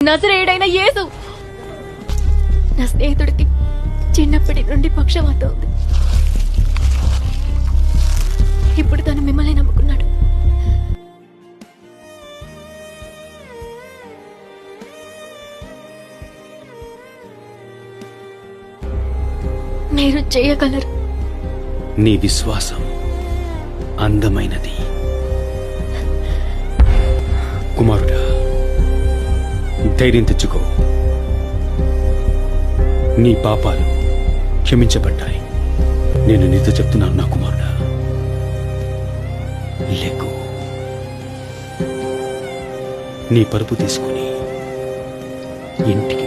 నజరేయుడైన యేసు నా స్నేహితుడికి చిన్నప్పటి నుండి పక్షవాతం ఉంది. ఇప్పుడు తను మిమ్మల్ని నమ్ముకున్నాడు. మీరు చేయగలరు. నీ విశ్వాసం అందమైనది కుమారుడా. ధైర్యం తెచ్చుకో. నీ పాపాలు క్షమించబడ్డాయి. నేను నీతో చెప్తున్నాను నా కుమారుడా. లేకు. నీ పరుపు తీసుకుని ఇంటికి